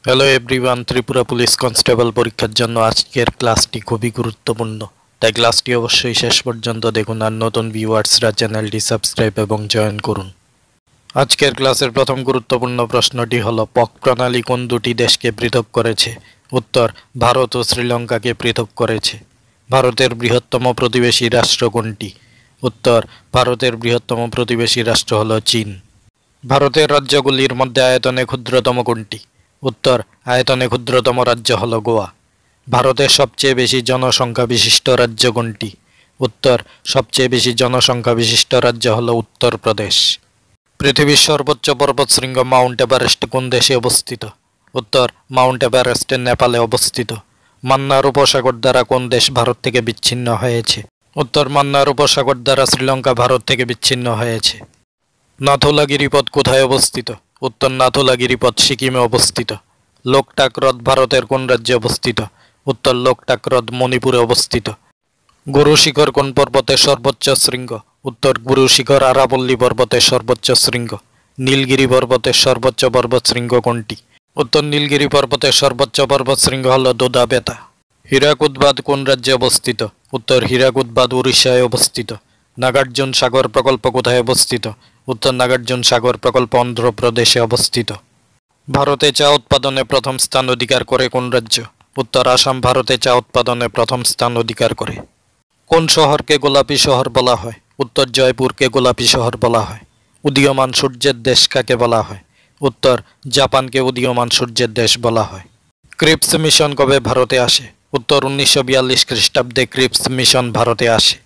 Hello everyone, Tripura police constable পরীক্ষার জন্য আজকের ক্লাসটি খুবই গুরুত্বপূর্ণ, তাই ক্লাসটি অবশ্যই শেষ পর্যন্ত দেখুন আর নতুন ভিউয়ার্সরা চ্যানেলটি সাবস্ক্রাইব এবং জয়েন করুন। আজকের ক্লাসের প্রথম গুরুত্বপূর্ণ প্রশ্নটি হলো, পক প্রণালী কোন দুটি দেশকে পৃথক করেছে? উত্তর, ভারত ও শ্রীলঙ্কাকে পৃথক করেছে। ভারতের বৃহত্তম প্রতিবেশী রাষ্ট্র কোনটি? উত্তর, ভারতের বৃহত্তম প্রতিবেশী রাষ্ট্র হলো চীন। ভারতের রাজ্যগুলির মধ্যে আয়তনে ক্ষুদ্রতম কোনটি? উত্তর, আয়তনে ক্ষুদ্রতম রাজ্য হল গোয়া। ভারতের সবচেয়ে বেশি জনসংখ্যা বিশিষ্ট রাজ্য কোনটি? উত্তর, সবচেয়ে বেশি জনসংখ্যা বিশিষ্ট রাজ্য হল উত্তরপ্রদেশ। পৃথিবীর সর্বোচ্চ পর্বতশৃঙ্গ মাউন্ট এভারেস্ট কোন দেশে অবস্থিত? উত্তর, মাউন্ট এভারেস্ট নেপালে অবস্থিত। মান্নার উপসাগর দ্বারা কোন দেশ ভারত থেকে বিচ্ছিন্ন হয়েছে? উত্তর, মান্নার উপসাগর দ্বারা শ্রীলঙ্কা ভারত থেকে বিচ্ছিন্ন হয়েছে। নাথুলা গিরিপথ কোথায় অবস্থিত? উত্তর, নাথুলা গিরিপথ সিকিমে অবস্থিত। লোকটাক হ্রদ ভারতের কোন রাজ্যে অবস্থিত? উত্তর, লোকটাক হ্রদ মণিপুরে অবস্থিত। গুরু শিখর কোন পর্বতের সর্বোচ্চ শৃঙ্গ? উত্তর, গুরু শিখর আরাবল্লী পর্বতের সর্বোচ্চ শৃঙ্গ। নীলগিরি পর্বতের সর্বোচ্চ পর্বত শৃঙ্গ কোনটি? উত্তর, নীলগিরি পর্বতের সর্বোচ্চ পর্বত শৃঙ্গ হল দোদাবেতা। হীরাকুদ বাঁধ কোন রাজ্যে অবস্থিত? উত্তর, হীরাকুদ বাঁধ উড়িষ্যায় অবস্থিত। নাগার্জুন সাগর প্রকল্প কোথায় অবস্থিত? উত্তর, নাগার্জুন সাগর প্রকল্প অন্ধ্রপ্রদেশে অবস্থিত। ভারতে চা উৎপাদনে প্রথম স্থান অধিকার করে কোন রাজ্য? উত্তর, আসাম ভারতে চা উৎপাদনে প্রথম স্থান অধিকার করে। কোন শহরকে গোলাপী শহর বলা হয়? উত্তর, জয়পুরকে গোলাপী শহর বলা হয়। উদীয়মান সূর্যের দেশ কাকে বলা হয়? উত্তর, জাপানকে উদীয়মান সূর্যের দেশ বলা হয়। ক্রিপস মিশন কবে ভারতে আসে? উত্তর, 1942 খ্রিস্টাব্দে ক্রিপস মিশন ভারতে আসে।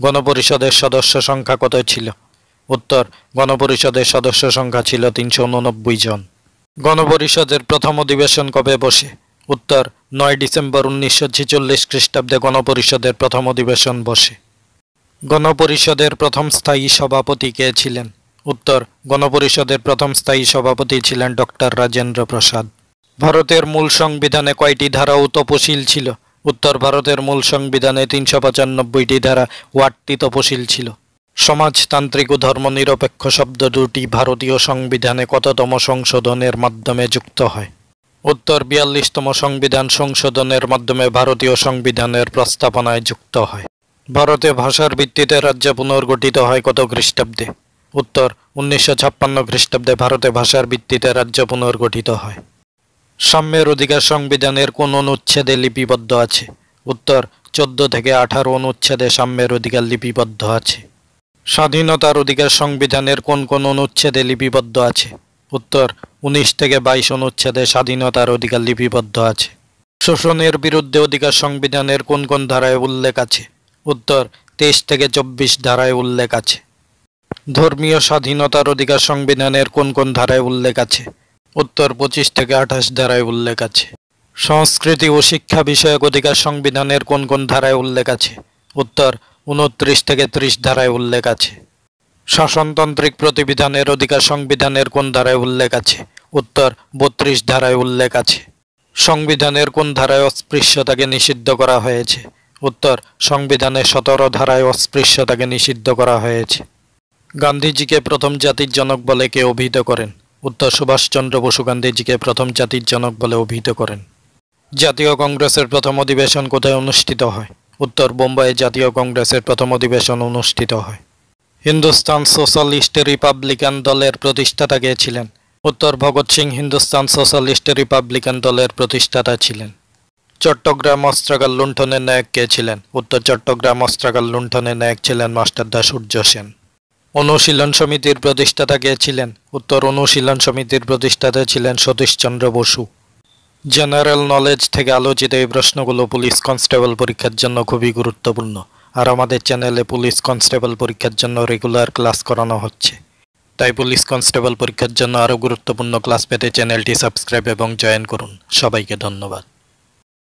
গণপরিষদের সদস্য সংখ্যা কত ছিল? উত্তর, গণপরিষদের সদস্য সংখ্যা ছিল 389 জন। গণপরিষদের প্রথম অধিবেশন কবে বসে? উত্তর, 9 ডিসেম্বর 1946 খ্রিস্টাব্দে গণপরিষদের প্রথম অধিবেশন বসে। গণপরিষদের প্রথম স্থায়ী সভাপতি কে ছিলেন? উত্তর, গণপরিষদের প্রথম স্থায়ী সভাপতি ছিলেন ডক্টর রাজেন্দ্র প্রসাদ। ভারতের মূল সংবিধানে কয়টি ধারা ও তপশিল ছিল? উত্তর, ভারতের মূল সংবিধানে 395টি ধারা ও 8টি তপশিল ছিল। সমাজতান্ত্রিক ও ধর্মনিরপেক্ষ শব্দ দুটি ভারতীয় সংবিধানে কততম সংশোধনের মাধ্যমে যুক্ত হয়? উত্তর, 42তম সংবিধান সংশোধনের মাধ্যমে ভারতীয় সংবিধানের প্রস্তাবনায় যুক্ত হয়। ভারতে ভাষার ভিত্তিতে রাজ্য পুনর্গঠিত হয় কত খ্রিস্টাব্দে? উত্তর, 1956 খ্রিস্টাব্দে ভারতে ভাষার ভিত্তিতে রাজ্য পুনর্গঠিত হয়। সাম্যের অধিকার সংবিধানের কোন অনুচ্ছেদে লিপিবদ্ধ আছে? উত্তর, 14 থেকে 18 অনুচ্ছেদে সাম্যের অধিকার লিপিবদ্ধ আছে। স্বাধীনতার অধিকার সংবিধানের কোন কোন অনুচ্ছেদে লিপিবদ্ধ আছে? উত্তর, 19 থেকে 22 অনুচ্ছেদে স্বাধীনতার অধিকার লিপিবদ্ধ আছে। শোষণের বিরুদ্ধে অধিকার সংবিধানের কোন কোন ধারায় উল্লেখ আছে? উত্তর, 23 থেকে 24 ধারায় উল্লেখ আছে। ধর্মীয় স্বাধীনতার অধিকার সংবিধানের কোন কোন ধারায় উল্লেখ আছে? উত্তর, 25 থেকে 28 ধারায় উল্লেখ আছে। সংস্কৃতি ও শিক্ষা বিষয়ক অধিকার সংবিধানের কোন কোন ধারায় উল্লেখ আছে? উত্তর, 29 থেকে 30 ধারায় উল্লেখ আছে। শাসনতান্ত্রিক প্রতিবিধানের অধিকার সংবিধানের কোন ধারায় উল্লেখ আছে? উত্তর, 32 ধারায় উল্লেখ আছে। সংবিধানের কোন ধারায় অস্পৃশ্যতাকে নিষিদ্ধ করা হয়েছে? উত্তর, সংবিধানের 17 ধারায় অস্পৃশ্যতাকে নিষিদ্ধ করা হয়েছে। গান্ধীজিকে প্রথম জাতির জনক বলে কে অভিহিত করেন? উত্তর, সুভাষচন্দ্র বসু গান্ধীজিকে প্রথম জাতির জনক বলে অভিহিত করেন। জাতীয় কংগ্রেসের প্রথম অধিবেশন কোথায় অনুষ্ঠিত হয়? উত্তর, বোম্বাইয়ে জাতীয় কংগ্রেসের প্রথম অধিবেশন অনুষ্ঠিত হয়। হিন্দুস্তান সোশ্যালিস্ট রিপাবলিকান দলের প্রতিষ্ঠাতা কে ছিলেন? উত্তর, ভগৎ সিং হিন্দুস্তান সোশ্যালিস্ট রিপাবলিকান দলের প্রতিষ্ঠাতা ছিলেন। চট্টগ্রাম অস্ত্রাগার লুণ্ঠনের নায়ক কে ছিলেন? উত্তর, চট্টগ্রাম অস্ত্রাগার লুণ্ঠনের নায়ক ছিলেন মাস্টারদা সূর্য সেন। অনুশীলন সমিতির প্রতিষ্ঠাতা কে ছিলেন? উত্তর, অনুশীলন সমিতির প্রতিষ্ঠাতা ছিলেন সতীশচন্দ্র বসু। জেনারেল নলেজ থেকে আলোচিত এই প্রশ্নগুলো পুলিশ কনস্টেবল পরীক্ষার জন্য খুবই গুরুত্বপূর্ণ, আর আমাদের চ্যানেলে পুলিশ কনস্টেবল পরীক্ষার জন্য রেগুলার ক্লাস করানো হচ্ছে। তাই পুলিশ কনস্টেবল পরীক্ষার জন্য আরও গুরুত্বপূর্ণ ক্লাস পেতে চ্যানেলটি সাবস্ক্রাইব এবং জয়েন করুন। সবাইকে ধন্যবাদ।